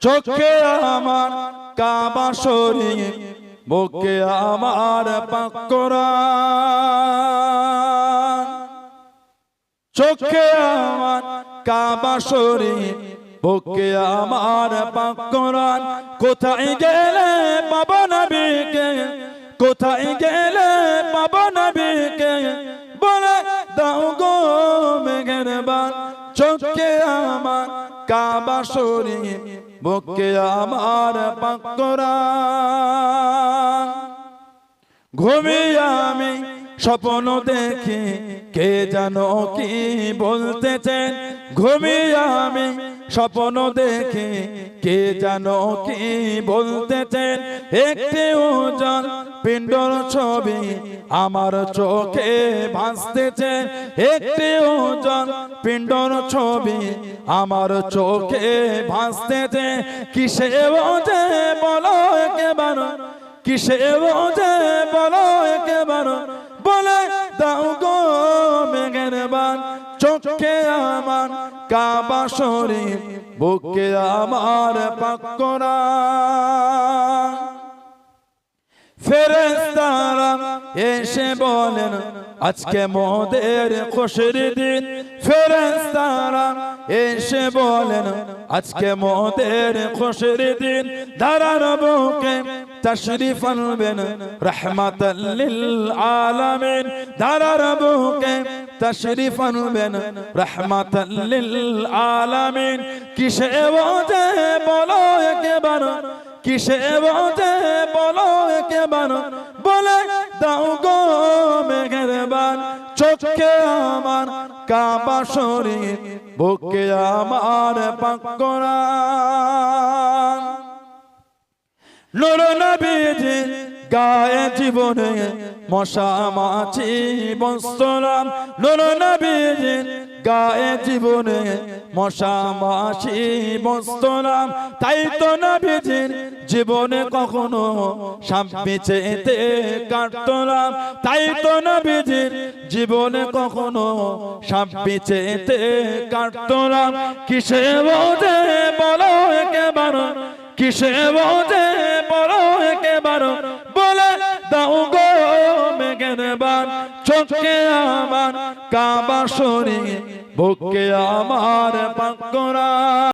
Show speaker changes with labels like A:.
A: চোখে আমার কাবা শরীফ, বুকে আমার পাক কোরআন। চোখে আমার কাবা শরীফ, বুকে আমার পাক কোরআন। কোথায় গেলে পাবো নবীকে, কোথায় গেলে পাবো নবীকে, বলে দাও গো মেহেরবান। চোখে আমার কাবা শরীফ, বুকে আমার পাক কোরআন। ঘুমিয়ে আমি স্বপ্ন দেখি, কে জানো কি বলতেছেন। ঘুমিয়ে আমি স্বপ্ন দেখি, কে জানো কি বলতেছেন। একটি উজ্জ্বল পিণ্ডর ছবি আমার চোখে ভাসতেছে। একটি উজ্জ্বল পিণ্ডর ছবি আমার চোখে ভাসতেছে। কিসে বোঝে বলো একেবারে, কিসে বোঝে বলো একেবারে, বলে দাও গো মেহেরবান। চোখে আমার কাবা শরীফ, বুকে আমার পাক কোরআন। ফেরেশতারা এসে বলেন আজকে মোদের খুশির দিন। ফেরেশতারা এসে বলেন আজকে মোদের খুশির দিন। ধরার বুকে তশরিফ আনবেন রহমাতাল লিল আলামিন। ধরার বুকে তশরিফ আনবেন রহমাতাল লিল আলামিন। কিসে বোঝে বলো একেবারে, কিসে বোঝে বলো একেবারে, বলে দাও গো মেহেরবান। চোখে আমার কাবা শরীফ, বুকে আমার পাক কোরআন। নূর নবীজি গায়ে জীবনে মশা মাছি বস্তলাম। নূর নবীজি গায়ে জীবনে মশা মাছি বস্তলাম। তাই তো নবীজির জীবনে কখনো সাপ বিছেতে কাটলাম। তাই তো নবীজির জীবনে কখনো সাপ বিছেতে কাটলাম। কিসে বোঝে বলো একেবারে, কিসে বোঝে বলো একেবারে, বলে দাও গো মেহেরবান। চোখে আমার কাবা শরীফ, বুকে আমার পাক কোরআন।